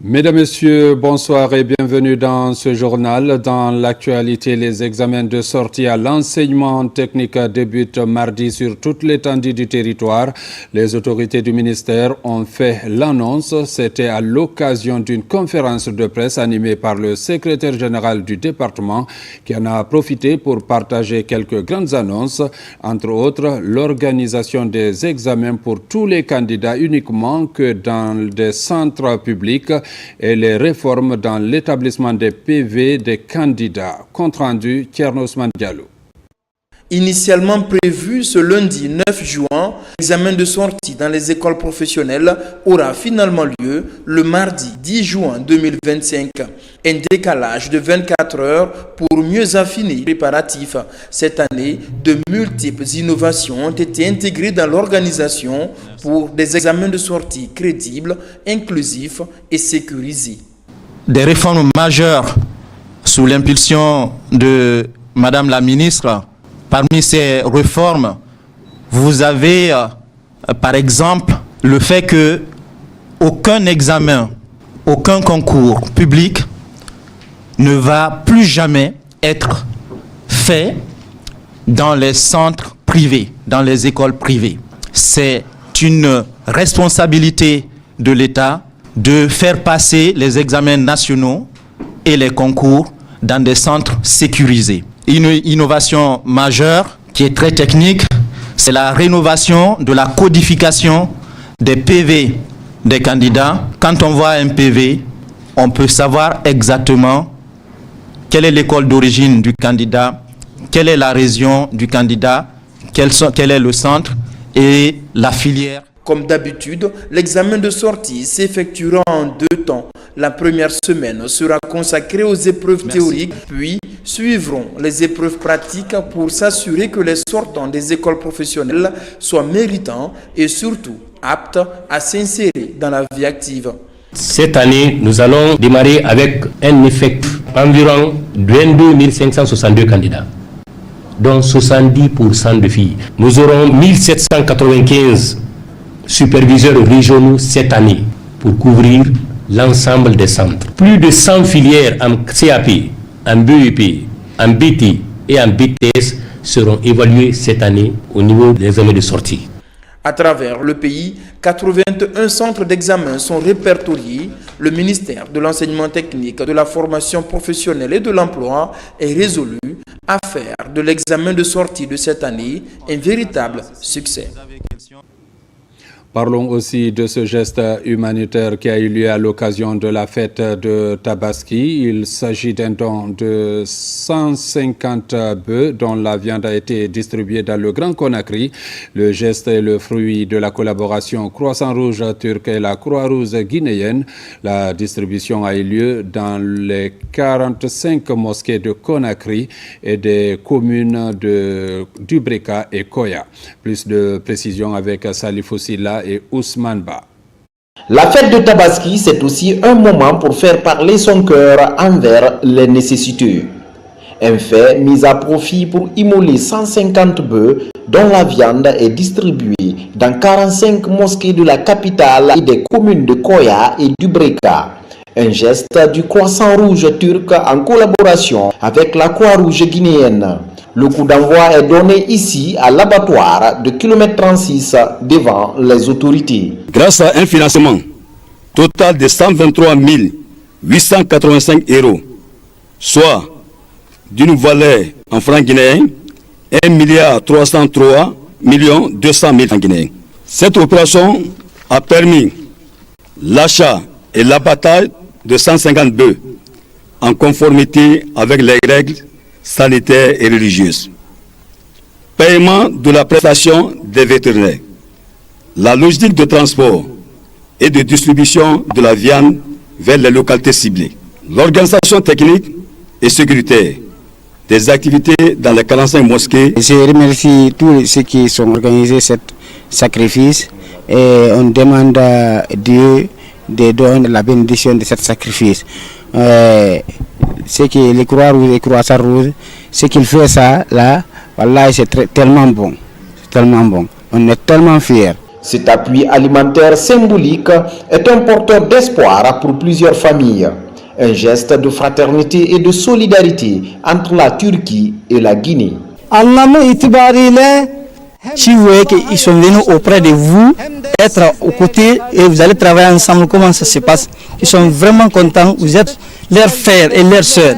Mesdames, Messieurs, bonsoir et bienvenue dans ce journal. Dans l'actualité, les examens de sortie à l'enseignement technique débutent mardi sur toute l'étendue du territoire. Les autorités du ministère ont fait l'annonce. C'était à l'occasion d'une conférence de presse animée par le secrétaire général du département qui en a profité pour partager quelques grandes annonces, entre autres l'organisation des examens pour tous les candidats uniquement que dans des centres publics et les réformes dans l'établissement des PV des candidats. Compte rendu, Thierno Ousmane Diallo. Initialement prévu ce lundi 9 juin, l'examen de sortie dans les écoles professionnelles aura finalement lieu le mardi 10 juin 2025. Un décalage de 24 heures pour mieux affiner les préparatifs. Cette année, de multiples innovations ont été intégrées dans l'organisation pour des examens de sortie crédibles, inclusifs et sécurisés. Des réformes majeures sous l'impulsion de Madame la ministre. Parmi ces réformes, vous avez par exemple le fait que aucun examen, aucun concours public ne va plus jamais être fait dans les centres privés, dans les écoles privées. C'est une responsabilité de l'État de faire passer les examens nationaux et les concours dans des centres sécurisés. Une innovation majeure qui est très technique, c'est la rénovation de la codification des PV des candidats. Quand on voit un PV, on peut savoir exactement quelle est l'école d'origine du candidat, quelle est la région du candidat, quel est le centre et la filière. Comme d'habitude, l'examen de sortie s'effectuera en 2 temps. La première semaine sera consacrée aux épreuves théoriques, puis suivront les épreuves pratiques pour s'assurer que les sortants des écoles professionnelles soient méritants et surtout aptes à s'insérer dans la vie active. Cette année, nous allons démarrer avec un effectif environ 22 562 candidats, dont 70% de filles. Nous aurons 1795 superviseurs régionaux cette année pour couvrir l'ensemble des centres. Plus de 100 filières en CAP, en BEP, en BT et en BTS seront évaluées cette année au niveau des examens de sortie. À travers le pays, 81 centres d'examen sont répertoriés. Le ministère de l'Enseignement technique, de la formation professionnelle et de l'emploi est résolu à faire de l'examen de sortie de cette année un véritable succès. Parlons aussi de ce geste humanitaire qui a eu lieu à l'occasion de la fête de Tabaski. Il s'agit d'un don de 150 bœufs dont la viande a été distribuée dans le Grand Conakry. Le geste est le fruit de la collaboration Croissant-Rouge turc et la Croix-Rouge guinéenne. La distribution a eu lieu dans les 45 mosquées de Conakry et des communes de Dubreka et Koya. Plus de précisions avec Salifou Silla et Ousmane Ba. La fête de Tabaski, c'est aussi un moment pour faire parler son cœur envers les nécessiteux. Un fait mis à profit pour immoler 150 bœufs dont la viande est distribuée dans 45 mosquées de la capitale et des communes de Koya et Dubreka. Un geste du Croissant-Rouge turc en collaboration avec la Croix-Rouge guinéenne. Le coup d'envoi est donné ici à l'abattoir de km 36 devant les autorités. Grâce à un financement total de 123 885 €, soit d'une valeur en francs guinéens 1 303 200 000 francs guinéens. Cette opération a permis l'achat et l'abattage de 150 bœufs en conformité avec les règles sanitaires et religieuses. Paiement de la prestation des vétérinaires. La logistique de transport et de distribution de la viande vers les localités ciblées. L'organisation technique et sécuritaire des activités dans les 45 mosquées. Je remercie tous ceux qui sont organisés cet sacrifice et on demande à Dieu de donner la bénédiction de ce sacrifice. C'est que les Croix-Rouges et Croissant-Rouge, ce qu'il fait ça, là, voilà, c'est tellement bon. C'est tellement bon. On est tellement fiers. Cet appui alimentaire symbolique est un porteur d'espoir pour plusieurs familles. Un geste de fraternité et de solidarité entre la Turquie et la Guinée. Si vous voyez qu'ils sont venus auprès de vous, être aux côtés et vous allez travailler ensemble, comment ça se passe? Ils sont vraiment contents, vous êtes leurs frères et leurs sœurs.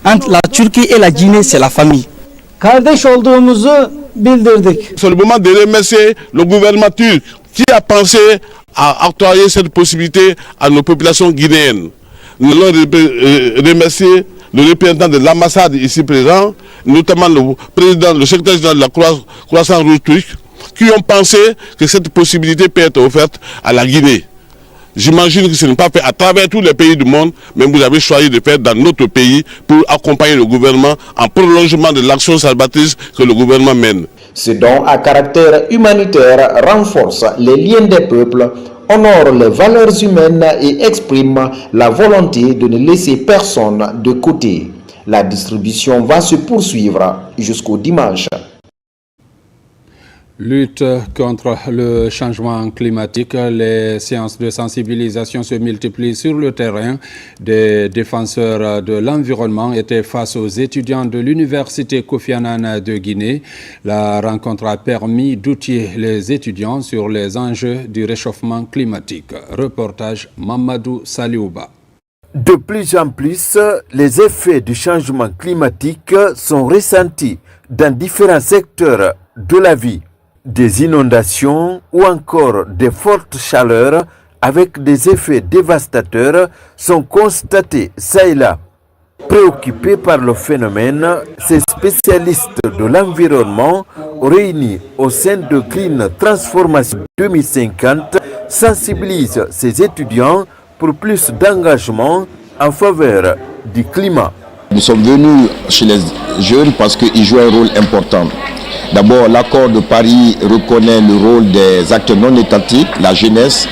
Entre la Turquie et la Guinée, c'est la famille. C'est le moment de remercier le gouvernement turc qui a pensé à octroyer cette possibilité à nos populations guinéennes. Nous allons remercier le représentant de l'ambassade ici présent, notamment le président, le secrétaire général de la Croissance-Rouge turque, qui ont pensé que cette possibilité peut être offerte à la Guinée. J'imagine que ce n'est pas fait à travers tous les pays du monde, mais vous avez choisi de faire dans notre pays pour accompagner le gouvernement en prolongement de l'action salvatrice que le gouvernement mène. Ce don à caractère humanitaire renforce les liens des peuples, honore les valeurs humaines et exprime la volonté de ne laisser personne de côté. La distribution va se poursuivre jusqu'au dimanche. Lutte contre le changement climatique, les séances de sensibilisation se multiplient sur le terrain. Des défenseurs de l'environnement étaient face aux étudiants de l'université Kofi Annan de Guinée. La rencontre a permis d'outiller les étudiants sur les enjeux du réchauffement climatique. Reportage Mamadou Saliouba. De plus en plus, les effets du changement climatique sont ressentis dans différents secteurs de la vie. Des inondations ou encore des fortes chaleurs avec des effets dévastateurs sont constatés ça et là. Préoccupés par le phénomène, ces spécialistes de l'environnement réunis au sein de Clean Transformation 2050 sensibilisent ces étudiants pour plus d'engagement en faveur du climat. Nous sommes venus chez les jeunes parce qu'ils jouent un rôle important. D'abord, l'accord de Paris reconnaît le rôle des acteurs non étatiques, la jeunesse,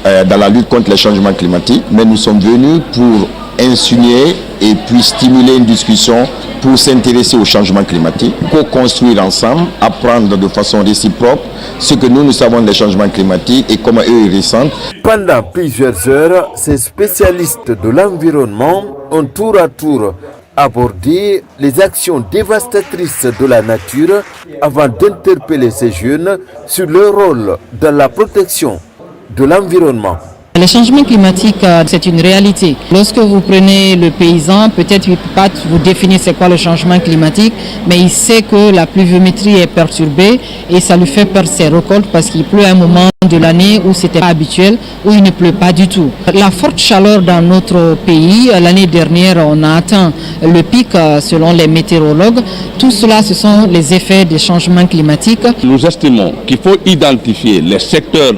dans la lutte contre les changements climatiques. Mais nous sommes venus pour insinuer et puis stimuler une discussion pour s'intéresser au changement climatique, co-construire ensemble, apprendre de façon réciproque ce que nous savons des changements climatiques et comment eux ils ressentent. Pendant plusieurs heures, ces spécialistes de l'environnement ont tour à tour abordé les actions dévastatrices de la nature avant d'interpeller ces jeunes sur leur rôle dans la protection de l'environnement. Le changement climatique, c'est une réalité. Lorsque vous prenez le paysan, peut-être il ne peut pas vous définir c'est quoi le changement climatique, mais il sait que la pluviométrie est perturbée et ça lui fait perdre ses récoltes parce qu'il pleut à un moment de l'année où c'était pas habituel, où il ne pleut pas du tout. La forte chaleur dans notre pays, l'année dernière, on a atteint le pic selon les météorologues. Tout cela, ce sont les effets des changements climatiques. Nous estimons qu'il faut identifier les secteurs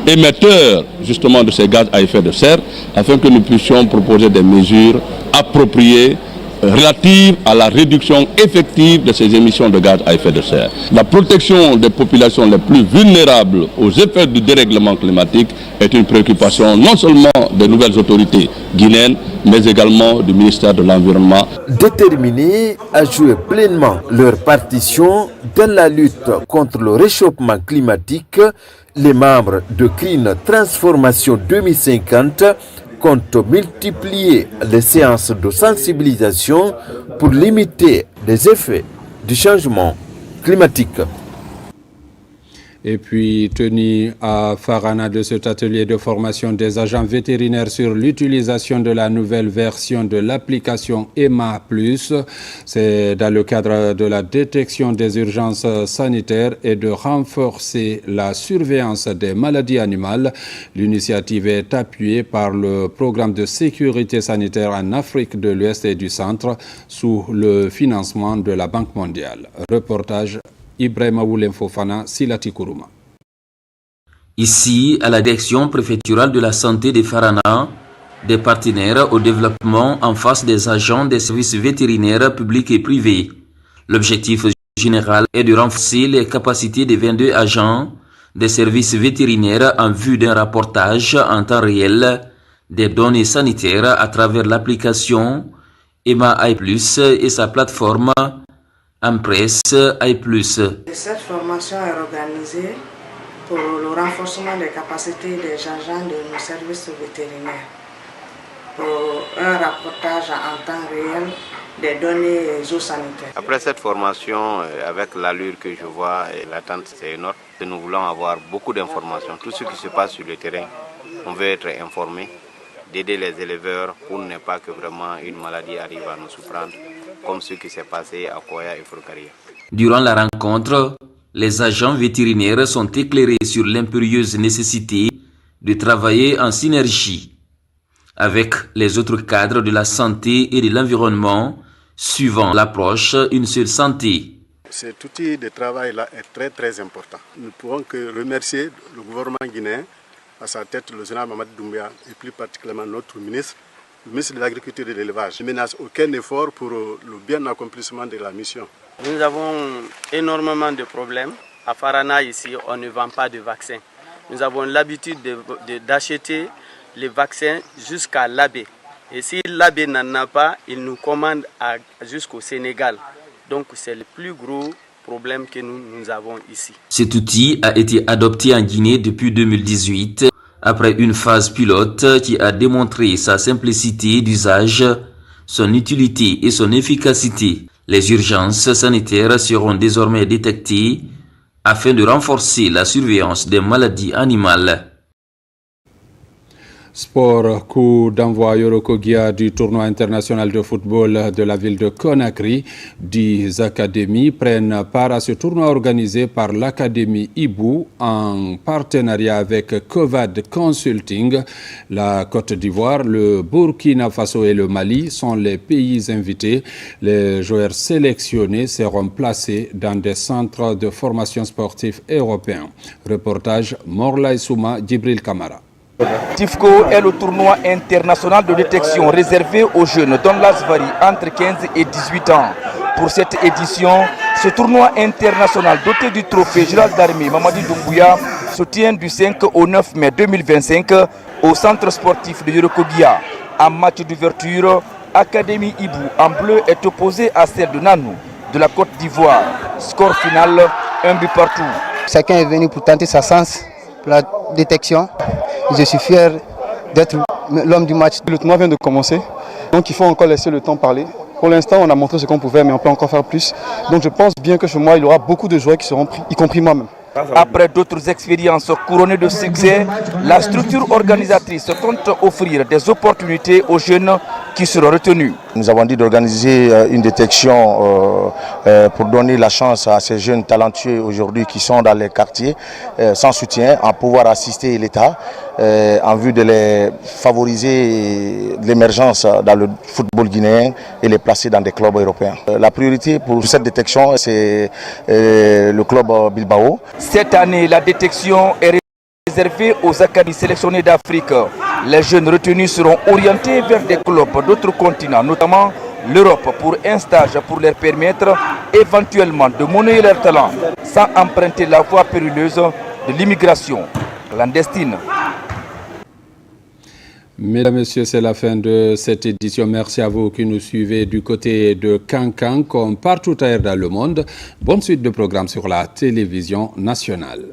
émetteurs justement de ces gaz à effet de serre afin que nous puissions proposer des mesures appropriées relatives à la réduction effective de ces émissions de gaz à effet de serre. La protection des populations les plus vulnérables aux effets du dérèglement climatique est une préoccupation non seulement des nouvelles autorités guinéennes, mais également du ministère de l'Environnement. Déterminés à jouer pleinement leur partition dans la lutte contre le réchauffement climatique, les membres de Clean Transformation 2050 comptent multiplier les séances de sensibilisation pour limiter les effets du changement climatique. Et puis, tenu à Farana de cet atelier de formation des agents vétérinaires sur l'utilisation de la nouvelle version de l'application EMA+. C'est dans le cadre de la détection des urgences sanitaires et de renforcer la surveillance des maladies animales. L'initiative est appuyée par le programme de sécurité sanitaire en Afrique de l'Ouest et du Centre sous le financement de la Banque mondiale. Reportage Ibrahima Woulen Fofana, Silati Kourouma. Ici, à la direction préfectorale de la santé de Farana, des partenaires au développement en face des agents des services vétérinaires publics et privés. L'objectif général est de renforcer les capacités des 22 agents des services vétérinaires en vue d'un rapportage en temps réel des données sanitaires à travers l'application EMA AI+, et sa plateforme Empress AI+. Cette formation est organisée pour le renforcement des capacités des agents de nos services vétérinaires, pour un rapportage en temps réel des données zoosanitaires. Après cette formation, avec l'allure que je vois et l'attente c'est énorme, nous voulons avoir beaucoup d'informations. Tout ce qui se passe sur le terrain, on veut être informé, d'aider les éleveurs pour ne pas que vraiment une maladie arrive à nous surprendre, comme ce qui s'est passé à Koya et Furkaria. Durant la rencontre, les agents vétérinaires sont éclairés sur l'impérieuse nécessité de travailler en synergie avec les autres cadres de la santé et de l'environnement, suivant l'approche Une seule santé. Cet outil de travail-là est très important. Nous ne pouvons que remercier le gouvernement guinéen, à sa tête le général Mamadi Doumbouya et plus particulièrement notre ministre, le ministre de l'Agriculture et de l'Élevage. Il ne ménage aucun effort pour le bien accomplissement de la mission. Nous avons énormément de problèmes. À Farana, ici, on ne vend pas de vaccins. Nous avons l'habitude d'acheter les vaccins jusqu'à l'Abbé. Et si l'Abbé n'en a pas, il nous commande jusqu'au Sénégal. Donc c'est le plus gros problème que nous avons ici. Cet outil a été adopté en Guinée depuis 2018, après une phase pilote qui a démontré sa simplicité d'usage, son utilité et son efficacité. Les urgences sanitaires seront désormais détectées afin de renforcer la surveillance des maladies animales. Sport, coup d'envoi Yorokogia du tournoi international de football de la ville de Conakry. 10 académies prennent part à ce tournoi organisé par l'Académie Ibou en partenariat avec Covad Consulting. La Côte d'Ivoire, le Burkina Faso et le Mali sont les pays invités. Les joueurs sélectionnés seront placés dans des centres de formation sportive européens. Reportage Morlaï Souma, Djibril Kamara. TIFCO est le tournoi international de détection réservé aux jeunes dont l'âge varie entre 15 et 18 ans. Pour cette édition, ce tournoi international doté du trophée Gérald Darmé Mamadi Doumbouya se tient du 5 au 9 mai 2025 au centre sportif de Yorokogia. En match d'ouverture, Académie Ibou en bleu est opposée à celle de Nanou de la Côte d'Ivoire. Score final, 1 but partout. Chacun est venu pour tenter sa chance pour la détection. Je suis fier d'être l'homme du match. Le tournoi vient de commencer, donc il faut encore laisser le temps parler. Pour l'instant, on a montré ce qu'on pouvait, mais on peut encore faire plus. Donc je pense bien que ce mois, il y aura beaucoup de joueurs qui seront pris, y compris moi-même. Après d'autres expériences couronnées de succès, la structure organisatrice compte offrir des opportunités aux jeunes qui seront retenus. Nous avons dit d'organiser une détection pour donner la chance à ces jeunes talentueux aujourd'hui qui sont dans les quartiers sans soutien, à pouvoir assister l'État en vue de les favoriser l'émergence dans le football guinéen et les placer dans des clubs européens. La priorité pour cette détection, c'est le club Bilbao. Cette année, la détection est réservée aux académies sélectionnées d'Afrique. Les jeunes retenus seront orientés vers des clubs d'autres continents, notamment l'Europe, pour un stage pour leur permettre éventuellement de monnayer leur talent sans emprunter la voie périleuse de l'immigration clandestine. Mesdames, Messieurs, c'est la fin de cette édition. Merci à vous qui nous suivez du côté de Cancan comme partout ailleurs dans le monde. Bonne suite de programmes sur la télévision nationale.